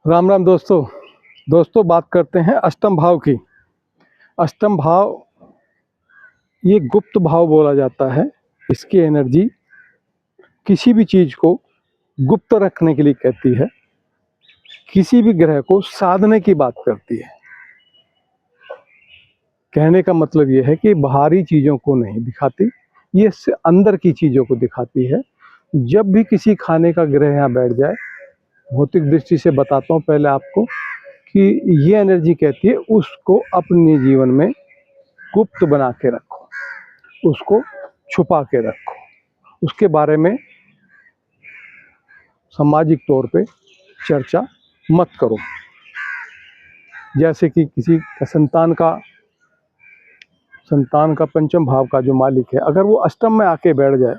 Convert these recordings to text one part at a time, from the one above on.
राम राम दोस्तों बात करते हैं अष्टम भाव की। अष्टम भाव ये गुप्त भाव बोला जाता है। इसकी एनर्जी किसी भी चीज़ को गुप्त रखने के लिए कहती है, किसी भी ग्रह को साधने की बात करती है। कहने का मतलब ये है कि बाहरी चीज़ों को नहीं दिखाती, ये इससे अंदर की चीज़ों को दिखाती है। जब भी किसी खाने का ग्रह यहाँ बैठ जाए, भौतिक दृष्टि से बताता हूँ पहले आपको कि ये एनर्जी कहती है उसको अपने जीवन में गुप्त बना के रखो, उसको छुपा के रखो, उसके बारे में सामाजिक तौर पे चर्चा मत करो। जैसे कि किसी का संतान का पंचम भाव का जो मालिक है, अगर वो अष्टम में आके बैठ जाए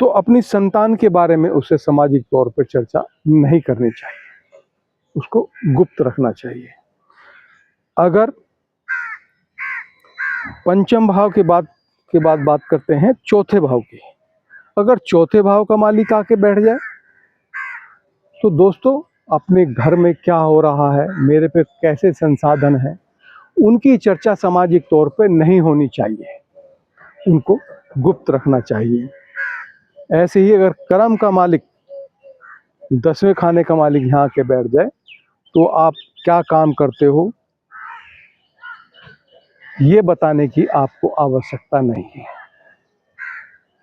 तो अपनी संतान के बारे में उसे सामाजिक तौर पर चर्चा नहीं करनी चाहिए, उसको गुप्त रखना चाहिए। अगर पंचम भाव के बाद बात करते हैं चौथे भाव की। अगर चौथे भाव का मालिक आके बैठ जाए तो दोस्तों अपने घर में क्या हो रहा है, मेरे पे कैसे संसाधन है, उनकी चर्चा सामाजिक तौर पे नहीं होनी चाहिए, उनको गुप्त रखना चाहिए। ऐसे ही अगर कर्म का मालिक, 10वें खाने का मालिक यहाँ आके बैठ जाए तो आप क्या काम करते हो ये बताने की आपको आवश्यकता नहीं है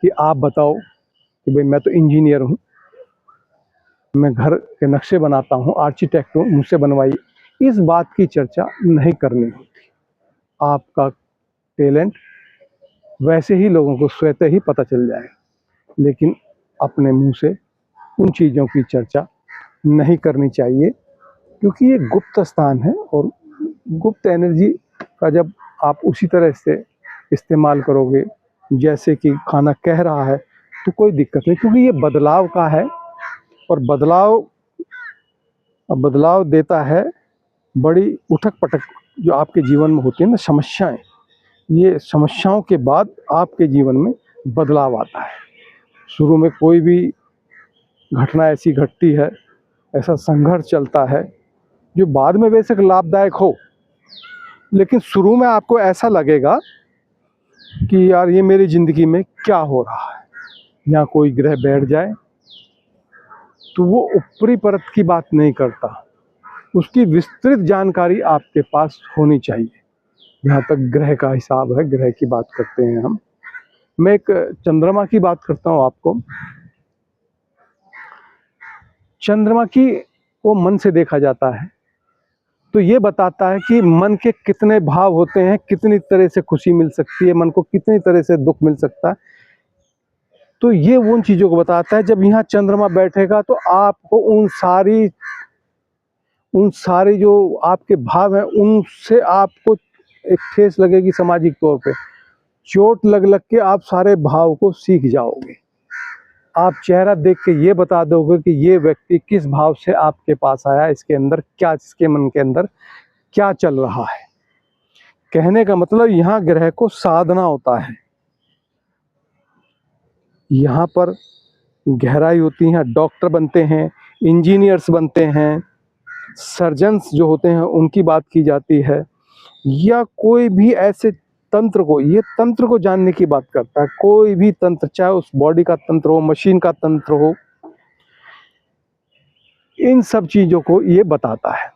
कि आप बताओ कि भाई मैं तो इंजीनियर हूँ, मैं घर के नक्शे बनाता हूँ, आर्किटेक्ट हूँ, मुझसे बनवाइए। इस बात की चर्चा नहीं करनी होती। आपका टैलेंट वैसे ही लोगों को स्वतः ही पता चल जाए, लेकिन अपने मुंह से उन चीज़ों की चर्चा नहीं करनी चाहिए, क्योंकि ये गुप्त स्थान है। और गुप्त एनर्जी का जब आप उसी तरह से इस्तेमाल करोगे जैसे कि खाना कह रहा है तो कोई दिक्कत नहीं, क्योंकि ये बदलाव का है और बदलाव देता है बड़ी उठक पटक जो आपके जीवन में होती है ना, समस्याएं। ये समस्याओं के बाद आपके जीवन में बदलाव आता है। शुरू में कोई भी घटना ऐसी घटती है, ऐसा संघर्ष चलता है जो बाद में बेशक लाभदायक हो, लेकिन शुरू में आपको ऐसा लगेगा कि यार ये मेरी ज़िंदगी में क्या हो रहा है। यहाँ कोई ग्रह बैठ जाए तो वो ऊपरी परत की बात नहीं करता, उसकी विस्तृत जानकारी आपके पास होनी चाहिए। जहाँ तक ग्रह का हिसाब है, ग्रह की बात करते हैं हम। मैं एक चंद्रमा की बात करता हूँ आपको। चंद्रमा की वो मन से देखा जाता है तो ये बताता है कि मन के कितने भाव होते हैं, कितनी तरह से खुशी मिल सकती है, मन को कितनी तरह से दुख मिल सकता है। तो ये उन चीज़ों को बताता है। जब यहाँ चंद्रमा बैठेगा तो आपको उन सारी जो आपके भाव हैं उनसे आपको एक ठेस लगेगी, सामाजिक तौर पे चोट लग के आप सारे भाव को सीख जाओगे। आप चेहरा देख के ये बता दोगे कि ये व्यक्ति किस भाव से आपके पास आया, इसके अंदर क्या, इसके मन के अंदर क्या चल रहा है। कहने का मतलब यहाँ ग्रह को साधना होता है, यहाँ पर गहराई होती है। डॉक्टर बनते हैं, इंजीनियर्स बनते हैं, सर्जन्स जो होते हैं उनकी बात की जाती है, या कोई भी ऐसे तंत्र को, ये तंत्र को जानने की बात करता है। कोई भी तंत्र, चाहे उस बॉडी का तंत्र हो, मशीन का तंत्र हो, इन सब चीज़ों को ये बताता है।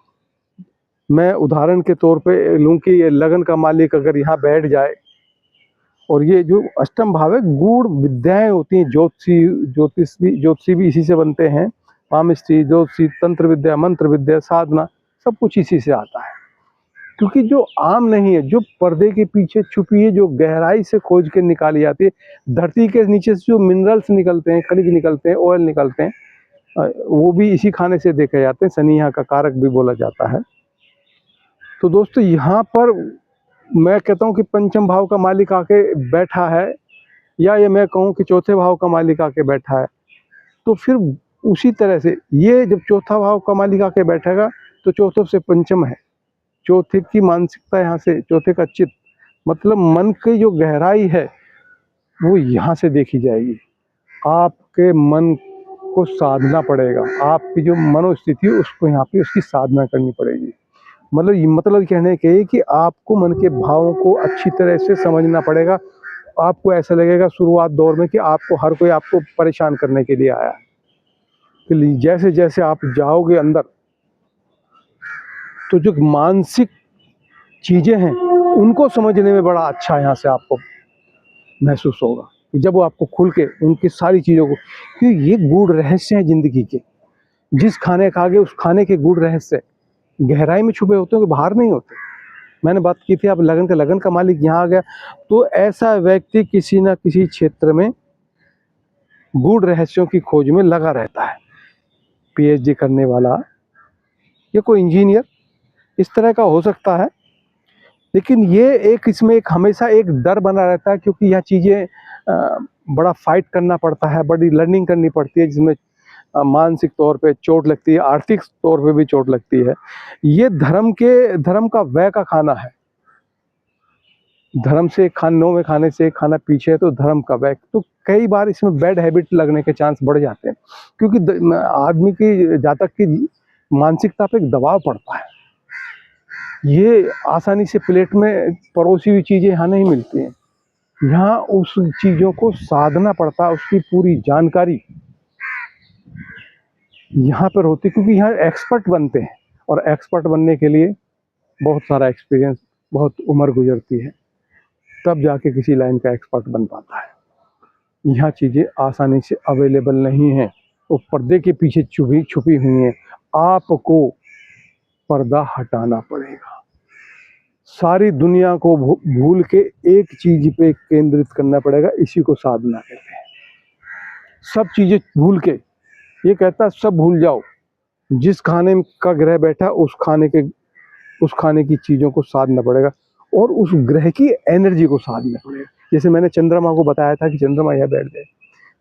मैं उदाहरण के तौर पे लूँ कि ये लगन का मालिक अगर यहाँ बैठ जाए, और ये जो अष्टम भाव है, गूढ़ विद्याएं होती हैं, ज्योतिषी भी इसी से बनते हैं। पामिस्ट्री, ज्योतिषी, तंत्र विद्या, मंत्र विद्या, साधना, सब कुछ इसी से आता है। क्योंकि जो आम नहीं है, जो पर्दे के पीछे छुपी है, जो गहराई से खोज के निकाली जाती है, धरती के नीचे से जो मिनरल्स निकलते हैं, खनिज निकलते हैं, ऑयल निकलते हैं, वो भी इसी खाने से देखे जाते हैं। शनि यहाँ का कारक भी बोला जाता है। तो दोस्तों यहाँ पर मैं कहता हूँ कि पंचम भाव का मालिक आके बैठा है, या ये मैं कहूँ कि चौथे भाव का मालिक आके बैठा है, तो फिर उसी तरह से ये जब चौथा भाव का मालिक आके बैठेगा तो चौथे से पंचम है, चौथे की मानसिकता, यहाँ से चौथे का चित्त, मतलब मन की जो गहराई है वो यहाँ से देखी जाएगी। आपके मन आपको साधना पड़ेगा। आपकी जो मनोस्थिति है उसको यहाँ पे उसकी साधना करनी पड़ेगी। मतलब ये मतलब कहने के ये कि आपको मन के भावों को अच्छी तरह से समझना पड़ेगा। आपको ऐसा लगेगा शुरुआत दौर में कि आपको हर कोई आपको परेशान करने के लिए आया है। फिर जैसे जैसे आप जाओगे अंदर, तो जो मानसिक चीज़ें हैं उनको समझने में बड़ा अच्छा यहाँ से आपको महसूस होगा कि जब वो आपको खुल के उनकी सारी चीज़ों को, कि ये गूढ़ रहस्य हैं ज़िंदगी के। जिस खाने खाओगे उस खाने के गूढ़ रहस्य गहराई में छुपे होते हैं, कि बाहर नहीं होते। मैंने बात की थी, आप लगन का मालिक यहाँ आ गया, तो ऐसा व्यक्ति किसी न किसी क्षेत्र में गूढ़ रहस्यों की खोज में लगा रहता है। पीएचडी करने वाला या कोई इंजीनियर इस तरह का हो सकता है, लेकिन ये एक इसमें एक हमेशा एक डर बना रहता है, क्योंकि यह चीज़ें बड़ा फाइट करना पड़ता है, बड़ी लर्निंग करनी पड़ती है, जिसमें मानसिक तौर पे चोट लगती है, आर्थिक तौर पे भी चोट लगती है। ये धर्म का व्यय का खाना है। धर्म से नौ में खाने से एक खाना पीछे है, तो धर्म का व्यय। तो कई बार इसमें बैड हैबिट लगने के चांस बढ़ जाते हैं, क्योंकि आदमी की जातक की मानसिकता पे एक दबाव पड़ता है। ये आसानी से प्लेट में परोसी हुई चीज़ें यहाँ नहीं मिलती हैं। यहाँ उस चीज़ों को साधना पड़ता है, उसकी पूरी जानकारी यहाँ पर होती है, क्योंकि यहाँ एक्सपर्ट बनते हैं, और एक्सपर्ट बनने के लिए बहुत सारा एक्सपीरियंस, बहुत उम्र गुजरती है, तब जाके किसी लाइन का एक्सपर्ट बन पाता है। यहाँ चीज़ें आसानी से अवेलेबल नहीं हैं, वो पर्दे के पीछे छुपी हुई हैं। आपको पर्दा हटाना पड़ेगा, सारी दुनिया को भूल के एक चीज़ पे केंद्रित करना पड़ेगा। इसी को साधना कहते हैं। सब चीज़ें भूल के, ये कहता है सब भूल जाओ, जिस खाने का ग्रह बैठा उस खाने की चीज़ों को साधना पड़ेगा, और उस ग्रह की एनर्जी को साधना पड़ेगा। जैसे मैंने चंद्रमा को बताया था कि चंद्रमा यहाँ बैठ गए,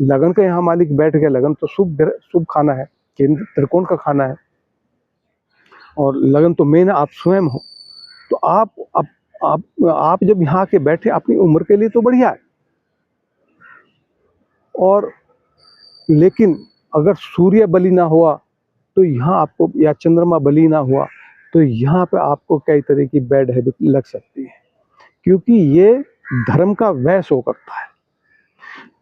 लगन का यहाँ मालिक बैठ गया। लगन तो शुभ खाना है, केंद्र त्रिकोण का खाना है, और लगन तो मेन आप स्वयं हो। तो आप जब यहाँ के बैठे अपनी उम्र के लिए तो बढ़िया है, और लेकिन अगर सूर्य बलि ना हुआ तो यहाँ आपको, या चंद्रमा बलि ना हुआ तो यहाँ पे आपको कई तरह की बैड हैबिट लग सकती है, क्योंकि ये धर्म का व्यय शो करता है।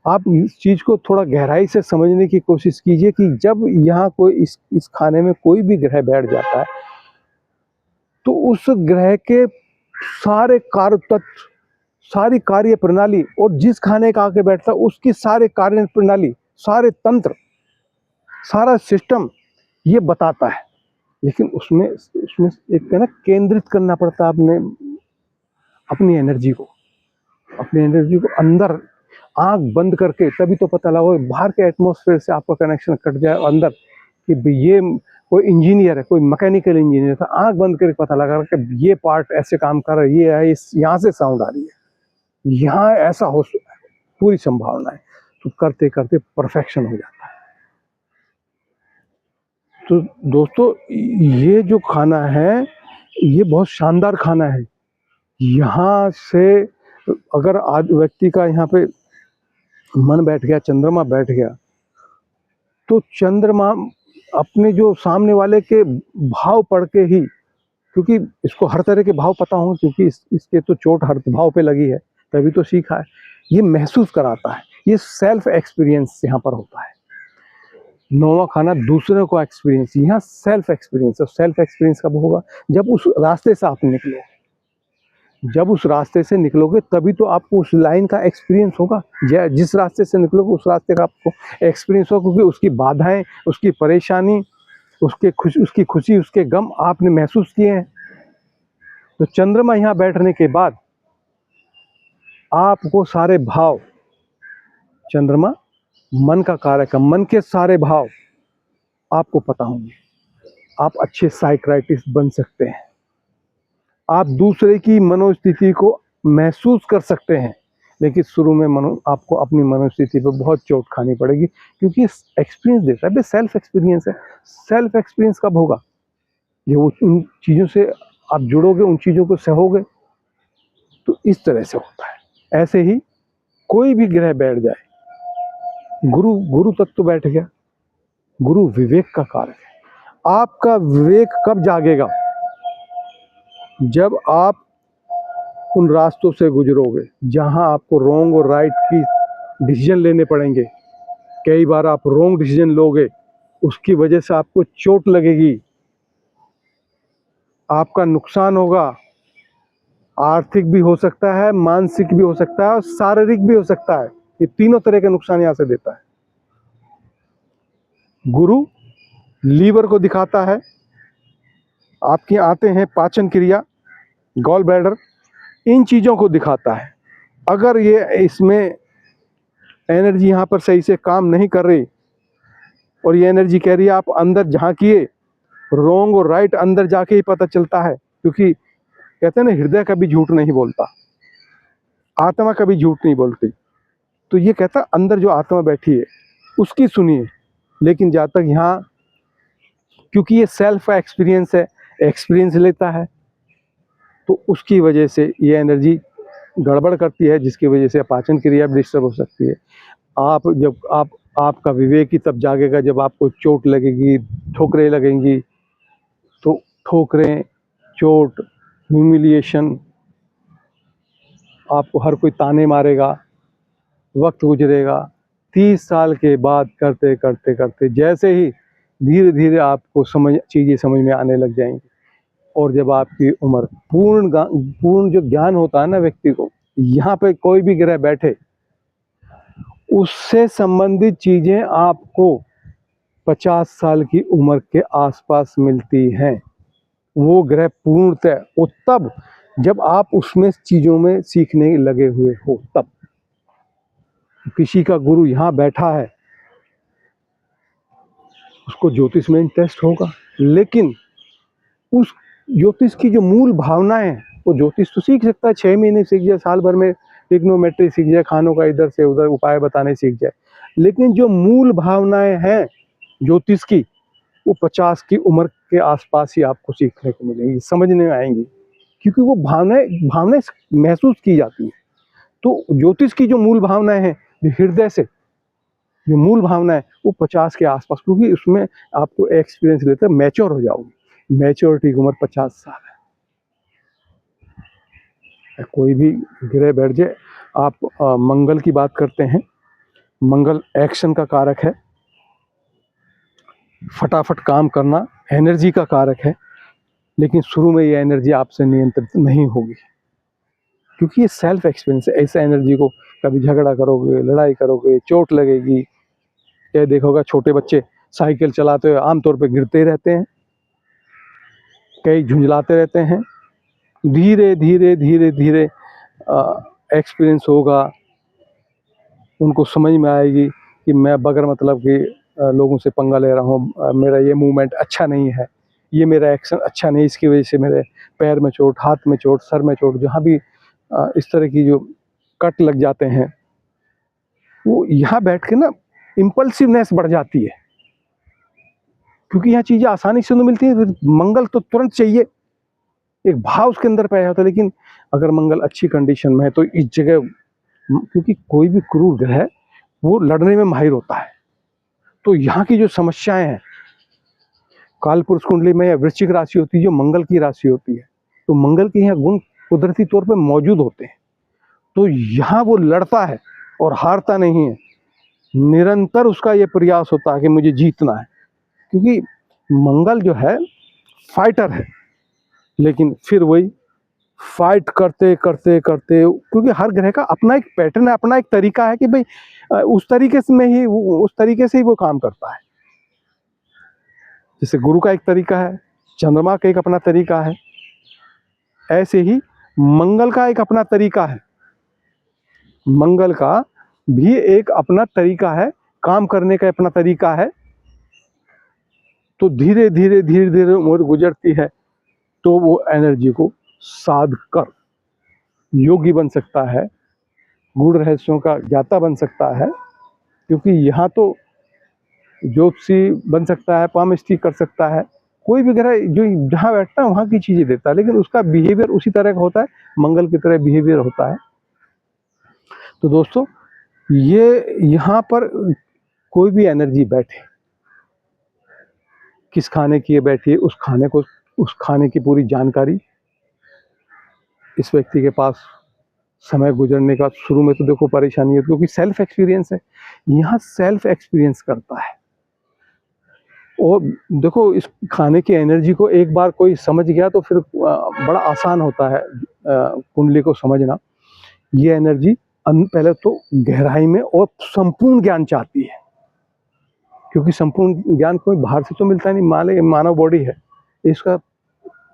आप इस चीज़ को थोड़ा गहराई से समझने की कोशिश कीजिए कि जब यहाँ कोई इस खाने में कोई भी ग्रह बैठ जाता है, तो उस ग्रह के सारे कार्य तत्व, सारी कार्य प्रणाली, और जिस खाने का आके बैठता है उसकी सारे कार्य प्रणाली, सारे तंत्र, सारा सिस्टम ये बताता है। लेकिन उसमें एक ना केंद्रित करना पड़ता है अपनी एनर्जी को अंदर, आंख बंद करके, तभी तो पता लगा। बाहर के एटमॉस्फेयर से आपका कनेक्शन कट जाए अंदर, कि ये कोई इंजीनियर है, कोई मैकेनिकल इंजीनियर था, आंख बंद करके पता लगा कि ये पार्ट ऐसे काम कर रहा है, ये है, यहाँ से साउंड आ रही है, यहाँ ऐसा हो, पूरी संभावना है। तो करते करते परफेक्शन हो जाता है। तो दोस्तों, ये जो खाना है ये बहुत शानदार खाना है। यहाँ से अगर आज व्यक्ति का यहाँ पे मन बैठ गया, चंद्रमा बैठ गया, तो चंद्रमा अपने जो सामने वाले के भाव पढ़ के ही, क्योंकि इसको हर तरह के भाव पता हों, क्योंकि इसके तो चोट हर भाव पे लगी है, तभी तो सीखा है। ये महसूस कराता है, ये सेल्फ एक्सपीरियंस यहाँ पर होता है। नौवां खाना दूसरे को एक्सपीरियंस, यहाँ सेल्फ एक्सपीरियंस। और सेल्फ एक्सपीरियंस कब होगा? जब उस रास्ते से आप निकलो, जब उस रास्ते से निकलोगे तभी तो आपको उस लाइन का एक्सपीरियंस होगा। जिस रास्ते से निकलोगे उस रास्ते का आपको एक्सपीरियंस होगा, क्योंकि उसकी बाधाएं, उसकी परेशानी, उसकी खुशी, उसके गम आपने महसूस किए हैं। तो चंद्रमा यहाँ बैठने के बाद आपको सारे भाव, चंद्रमा मन का कारक है, मन के सारे भाव आपको पता होंगे। आप अच्छे साइकियाट्रिस्ट बन सकते हैं, आप दूसरे की मनोस्थिति को महसूस कर सकते हैं। लेकिन शुरू में आपको अपनी मनोस्थिति पर बहुत चोट खानी पड़ेगी, क्योंकि एक्सपीरियंस देता है, सेल्फ एक्सपीरियंस है। सेल्फ एक्सपीरियंस कब होगा? ये उन चीज़ों से आप जुड़ोगे, उन चीज़ों को सहोगे, तो इस तरह से होता है। ऐसे ही कोई भी ग्रह बैठ जाए, गुरु तत्व बैठ गया, गुरु विवेक का कारक है। आपका विवेक कब जागेगा? जब आप उन रास्तों से गुजरोगे जहां आपको रॉन्ग और राइट की डिसीजन लेने पड़ेंगे। कई बार आप रॉन्ग डिसीजन लोगे, उसकी वजह से आपको चोट लगेगी, आपका नुकसान होगा, आर्थिक भी हो सकता है, मानसिक भी हो सकता है और शारीरिक भी हो सकता है। ये तीनों तरह के नुकसान यहाँ से देता है। गुरु लीवर को दिखाता है, आपकी आते हैं पाचन क्रिया, गॉल ब्लैडर, इन चीज़ों को दिखाता है। अगर ये इसमें एनर्जी यहाँ पर सही से काम नहीं कर रही और ये एनर्जी कह रही है आप अंदर झांकिए, रॉन्ग और राइट अंदर जाके ही पता चलता है, क्योंकि कहते हैं ना हृदय कभी झूठ नहीं बोलता, आत्मा कभी झूठ नहीं बोलती। तो ये कहता है अंदर जो आत्मा बैठी है उसकी सुनिए। लेकिन जहाँ तक यहाँ, क्योंकि ये सेल्फ का एक्सपीरियंस है, एक्सपीरियंस लेता है, तो उसकी वजह से ये एनर्जी गड़बड़ करती है, जिसकी वजह से पाचन क्रिया भी डिस्टर्ब हो सकती है। आपका विवेक ही तब जागेगा जब आपको चोट लगेगी, ठोकरें लगेंगी। तो ठोकरें, चोट, ह्यूमिलिएशन, आपको हर कोई ताने मारेगा, वक्त गुजरेगा। 30 साल के बाद करते करते करते जैसे ही धीरे धीरे आपको चीज़ें समझ में आने लग जाएंगी, और जब आपकी उम्र पूर्ण जो ज्ञान होता है ना व्यक्ति को, यहाँ पे कोई भी ग्रह बैठे उससे संबंधित चीज़ें आपको 50 साल की उम्र के आसपास मिलती हैं। वो ग्रह पूर्णतः वो तब जब आप उसमें चीज़ों में सीखने लगे हुए हो। तब किसी का गुरु यहाँ बैठा है, उसको ज्योतिष में इंटरेस्ट होगा, लेकिन उस ज्योतिष की जो मूल भावनाएं हैं, वो ज्योतिष तो सीख सकता है, 6 महीने सीख जाए, साल भर में ट्रिग्नोमेट्री सीख जाए, खानों का इधर से उधर उपाय बताने सीख जाए, लेकिन जो मूल भावनाएं हैं ज्योतिष की, वो 50 की उम्र के आसपास ही आपको सीखने को मिलेंगी, समझने में आएंगी, क्योंकि वो भावनाएं महसूस की जाती है। तो ज्योतिष की जो मूल भावनाएं हैं, जो हृदय से जो मूल भावना है, वो 50 के आसपास, क्योंकि उसमें आपको एक्सपीरियंस लेते मैच्योर हो जाओगे। मैच्योरिटी की उम्र 50 साल है। कोई भी ग्रह बैठ जाए, आप मंगल की बात करते हैं, मंगल एक्शन का कारक है, फटाफट काम करना, एनर्जी का कारक है, लेकिन शुरू में ये एनर्जी आपसे नियंत्रित नहीं होगी, क्योंकि ये सेल्फ एक्सपीरियंस है। ऐसा एनर्जी को कभी झगड़ा करोगे, लड़ाई करोगे, चोट लगेगी। ये देखोगा छोटे बच्चे साइकिल चलाते हुए आमतौर पे गिरते रहते हैं, कई झुंझलाते रहते हैं। धीरे धीरे धीरे धीरे एक्सपीरियंस होगा, उनको समझ में आएगी कि मैं बगैर मतलब कि लोगों से पंगा ले रहा हूँ, मेरा ये मूवमेंट अच्छा नहीं है, ये मेरा एक्शन अच्छा नहीं, इसकी वजह से मेरे पैर में चोट, हाथ में चोट, सर में चोट, जहाँ भी इस तरह की जो कट लग जाते हैं, वो यहाँ बैठ के ना इम्पल्सिवनेस बढ़ जाती है, क्योंकि यहाँ चीज़ें आसानी से तो मिलती हैं। मंगल तो तुरंत चाहिए, एक भाव उसके अंदर पैदा होता है। लेकिन अगर मंगल अच्छी कंडीशन में है तो इस जगह, क्योंकि कोई भी क्रूर ग्रह है वो लड़ने में माहिर होता है, तो यहाँ की जो समस्याएं हैं, कालपुरुष कुंडली में या वृश्चिक राशि होती है जो मंगल की राशि होती है, तो मंगल के यहाँ गुण कुदरती तौर पर मौजूद होते हैं। तो यहाँ वो लड़ता है और हारता नहीं है, निरंतर उसका ये प्रयास होता है कि मुझे जीतना है, क्योंकि मंगल जो है फाइटर है। लेकिन फिर वही फाइट करते करते करते, क्योंकि हर ग्रह का अपना एक पैटर्न है, अपना एक तरीका है कि भाई उस तरीके से ही वो काम करता है। जैसे गुरु का एक तरीका है, चंद्रमा का एक अपना तरीका है, ऐसे ही मंगल का एक अपना तरीका है। मंगल का भी एक अपना तरीका है, काम करने का अपना तरीका है। तो धीरे धीरे धीरे धीरे उम्र गुजरती है तो वो एनर्जी को साध कर योगी बन सकता है, गूढ़ रहस्यों का ज्ञाता बन सकता है, क्योंकि यहाँ तो ज्योतिषी बन सकता है, पामिस्ट्री कर सकता है, कोई भी ग्रह जो जहाँ बैठता है वहाँ की चीज़ें देता है, लेकिन उसका बिहेवियर उसी तरह का होता है, मंगल की तरह बिहेवियर होता है। तो दोस्तों, ये यहाँ पर कोई भी एनर्जी बैठे, किस खाने की ये बैठी है, उस खाने की पूरी जानकारी इस व्यक्ति के पास समय गुजरने का। शुरू में तो देखो परेशानी है क्योंकि सेल्फ एक्सपीरियंस है, यहाँ सेल्फ एक्सपीरियंस करता है। और देखो इस खाने की एनर्जी को एक बार कोई समझ गया तो फिर बड़ा आसान होता है कुंडली को समझना। ये एनर्जी पहले तो गहराई में और संपूर्ण ज्ञान चाहती है, क्योंकि संपूर्ण ज्ञान कोई बाहर से तो मिलता नहीं। मान लो मानव बॉडी है, इसका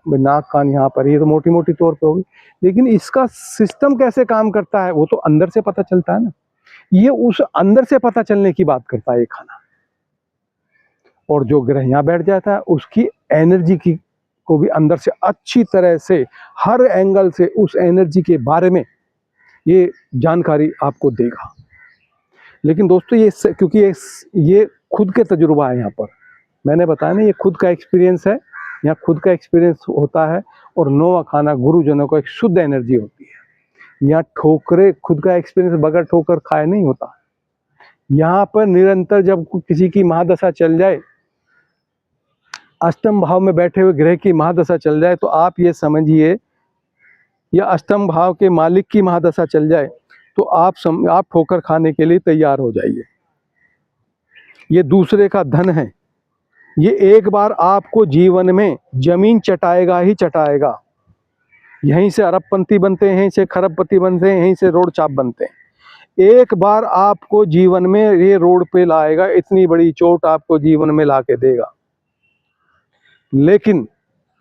नाक कान यहाँ पर, ये तो मोटी मोटी तौर पे होगी, लेकिन इसका सिस्टम कैसे काम करता है वो तो अंदर से पता चलता है ना। ये उस अंदर से पता चलने की बात करता है ये खाना। और जो ग्रह यहाँ बैठ जाता है उसकी एनर्जी की को भी अंदर से अच्छी तरह से हर एंगल से उस एनर्जी के बारे में ये जानकारी आपको देगा। लेकिन दोस्तों ये क्योंकि ये खुद के तजुर्बा है, यहाँ पर मैंने बताया ना, ये खुद का एक्सपीरियंस है, यहाँ खुद का एक्सपीरियंस होता है। और नौवां खाना गुरुजनों को एक शुद्ध एनर्जी होती है। यहाँ ठोकरे खुद का एक्सपीरियंस बगैर ठोकर खाए नहीं होता। यहाँ पर निरंतर जब किसी की महादशा चल जाए, अष्टम भाव में बैठे हुए ग्रह की महादशा चल जाए, तो आप ये समझिए, या अष्टम भाव के मालिक की महादशा चल जाए तो आप ठोकर खाने के लिए तैयार हो जाइए। ये दूसरे का धन है, ये एक बार आपको जीवन में जमीन चटाएगा ही चटाएगा। यहीं से अरबपंती बनते हैं, यहीं से खरबपति बनते हैं, यहीं से रोड चाप बनते हैं। एक बार आपको जीवन में ये रोड पे लाएगा, इतनी बड़ी चोट आपको जीवन में ला के देगा। लेकिन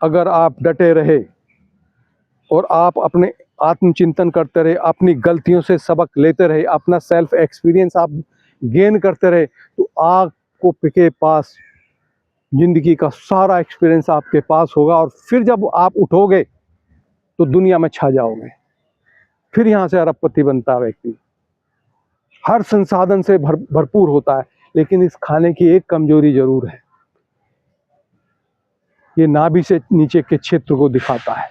अगर आप डटे रहे और आप अपने आत्मचिंतन करते रहे, अपनी गलतियों से सबक लेते रहे, अपना सेल्फ एक्सपीरियंस आप गेन करते रहे, तो आपको के पास जिंदगी का सारा एक्सपीरियंस आपके पास होगा। और फिर जब आप उठोगे तो दुनिया में छा जाओगे। फिर यहाँ से अरबपति बनता है व्यक्ति, हर संसाधन से भरपूर होता है। लेकिन इस खाने की एक कमजोरी जरूर है, ये नाभि से नीचे के क्षेत्र को दिखाता है।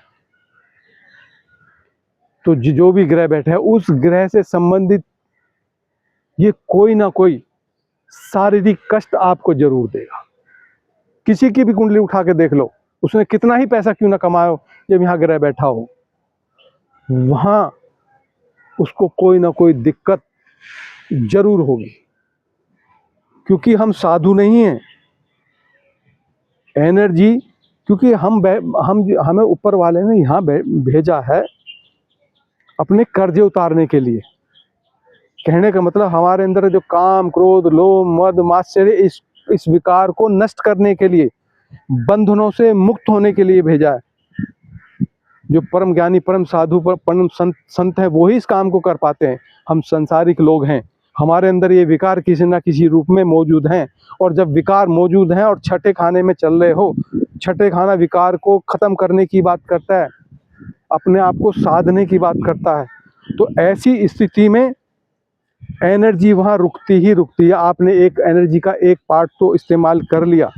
तो जो भी ग्रह बैठे है उस ग्रह से संबंधित ये कोई ना कोई शारीरिक कष्ट आपको जरूर देगा। किसी की भी कुंडली उठा के देख लो, उसने कितना ही पैसा क्यों ना कमाया हो, जब यहाँ ग्रह बैठा हो वहां उसको कोई ना कोई दिक्कत जरूर होगी। क्योंकि हम साधु नहीं हैं। एनर्जी, क्योंकि हमें ऊपर वाले ने यहाँ भेजा है अपने कर्जे उतारने के लिए। कहने का मतलब हमारे अंदर जो काम, क्रोध, लोभ, मद, मात्सर्य, इस विकार को नष्ट करने के लिए, बंधनों से मुक्त होने के लिए भेजा है। जो परम ज्ञानी, परम साधु, परम संत है, वो ही इस काम को कर पाते हैं। हम संसारिक लोग हैं, हमारे अंदर ये विकार किसी ना किसी रूप में मौजूद हैं। और जब विकार मौजूद हैं और छठे खाने में चल रहे हो, छठे खाना विकार को खत्म करने की बात करता है, अपने आप को साधने की बात करता है। तो ऐसी स्थिति में एनर्जी वहाँ रुकती ही रुकती है। आपने एक एनर्जी का एक पार्ट तो इस्तेमाल कर लिया,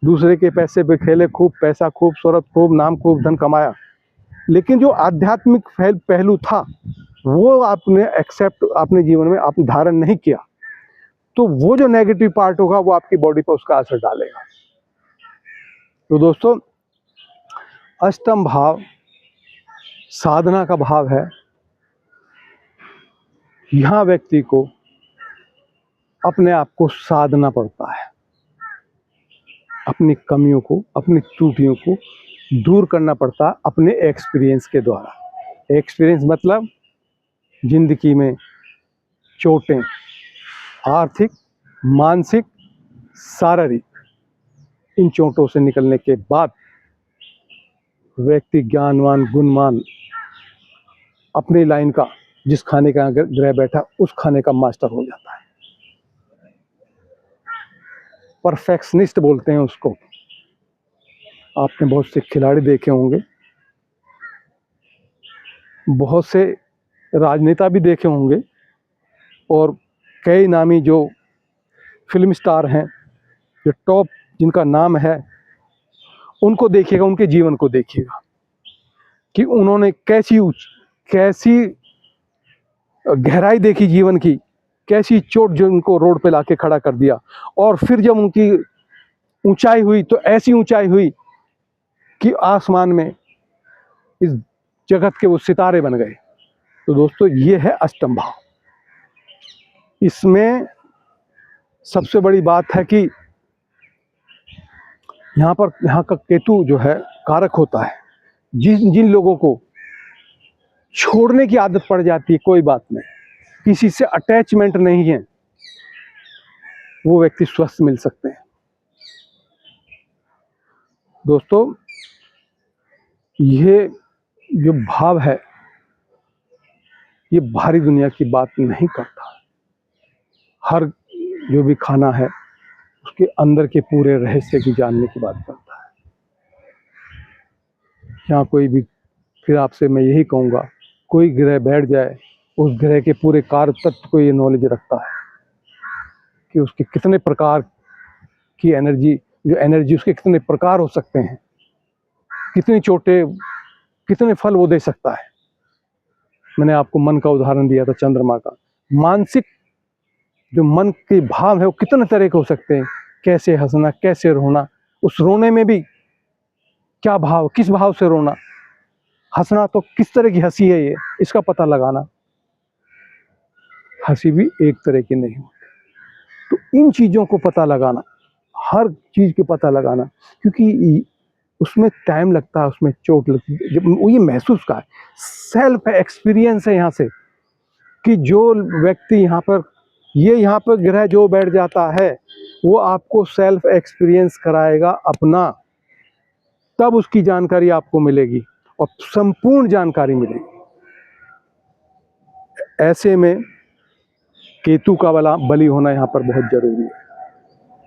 दूसरे के पैसे पे खेले, खूब पैसा, खूब शोहरत, खूब नाम, खूब धन कमाया, लेकिन जो आध्यात्मिक पहलू था वो आपने अपने जीवन में आपने धारण नहीं किया। तो वो जो नेगेटिव पार्ट होगा वो आपकी बॉडी पर उसका असर डालेगा। तो दोस्तों, अष्टम भाव साधना का भाव है। यहाँ व्यक्ति को अपने आप को साधना पड़ता है, अपनी कमियों को, अपनी त्रुटियों को दूर करना पड़ता है अपने एक्सपीरियंस के द्वारा। एक्सपीरियंस मतलब जिंदगी में चोटें, आर्थिक, मानसिक, शारीरिक, इन चोटों से निकलने के बाद व्यक्ति ज्ञानवान, गुणवान, अपनी लाइन का, जिस खाने का ग्रह बैठा उस खाने का मास्टर हो जाता है। परफेक्शनिस्ट बोलते हैं उसको। आपने बहुत से खिलाड़ी देखे होंगे, बहुत से राजनेता भी देखे होंगे, और कई नामी जो फिल्म स्टार हैं, जो टॉप जिनका नाम है, उनको देखिएगा, उनके जीवन को देखिएगा कि उन्होंने कैसी गहराई देखी जीवन की, कैसी चोट जो उनको रोड पे लाके खड़ा कर दिया। और फिर जब उनकी ऊंचाई हुई तो ऐसी ऊंचाई हुई कि आसमान में इस जगत के वो सितारे बन गए। तो दोस्तों ये है अष्टम भाव। इसमें सबसे बड़ी बात है कि यहाँ का केतु जो है कारक होता है। जिन लोगों को छोड़ने की आदत पड़ जाती है, कोई बात नहीं, किसी से अटैचमेंट नहीं है, वो व्यक्ति स्वस्थ मिल सकते हैं। दोस्तों ये जो भाव है ये बाहरी दुनिया की बात नहीं करता। हर जो भी खाना है उसके अंदर के पूरे रहस्य की जानने की बात करता है। यहाँ कोई भी, फिर आपसे मैं यही कहूँगा, कोई ग्रह बैठ जाए, उस ग्रह के पूरे कार्य तत्व को ये नॉलेज रखता है कि उसके कितने प्रकार की एनर्जी, जो एनर्जी उसके कितने प्रकार हो सकते हैं, कितनी चोटें, कितने फल वो दे सकता है। मैंने आपको मन का उदाहरण दिया था, चंद्रमा का। मानसिक जो मन के भाव है वो कितने तरह के हो सकते हैं, कैसे हंसना, कैसे रोना, उस रोने में भी क्या भाव, किस भाव से रोना, हंसना तो किस तरह की हंसी है ये, इसका पता लगाना। हंसी भी एक तरह की नहीं होती। तो इन चीज़ों को पता लगाना, हर चीज़ के पता लगाना, क्योंकि उसमें टाइम लगता है, उसमें चोट लगती है, जब वो ये महसूस का है, सेल्फ एक्सपीरियंस है यहाँ से, कि जो व्यक्ति यहाँ पर ग्रह जो बैठ जाता है वो आपको सेल्फ एक्सपीरियंस कराएगा अपना, तब उसकी जानकारी आपको मिलेगी और संपूर्ण जानकारी मिलेगी। ऐसे में केतु का बलि होना यहाँ पर बहुत जरूरी है।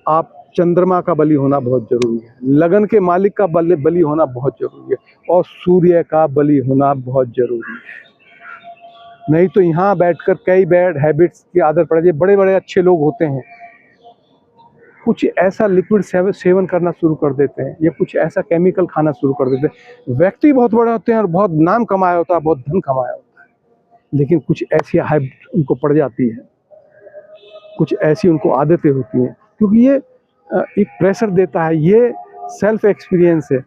आप चंद्रमा का बलि होना बहुत जरूरी है, लगन के मालिक का बलि होना बहुत जरूरी है, और सूर्य का बलि होना बहुत जरूरी है। नहीं तो यहाँ बैठकर कई बैड हैबिट्स की आदत पड़ जाए। बड़े बड़े अच्छे लोग होते हैं, कुछ ऐसा लिक्विड सेवन करना शुरू कर देते हैं, या कुछ ऐसा केमिकल खाना शुरू कर देते हैं। व्यक्ति बहुत बड़े होते हैं और बहुत नाम कमाया होता है, बहुत धन कमाया होता है, लेकिन कुछ ऐसी हैबिट उनको पड़ जाती है, कुछ ऐसी उनको आदतें होती हैं, क्योंकि ये एक प्रेशर देता है। ये सेल्फ एक्सपीरियंस है।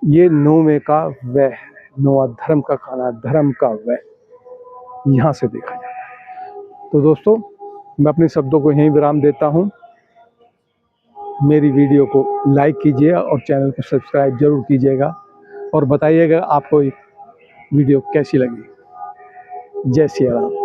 ये नौवें का वह है, नौवां धर्म का खाना, धर्म का वह, यहाँ से देखा जाता है। तो दोस्तों मैं अपने शब्दों को यहीं विराम देता हूँ। मेरी वीडियो को लाइक कीजिए और चैनल को सब्सक्राइब जरूर कीजिएगा, और बताइएगा आपको वीडियो कैसी लगी। जय श्री राम।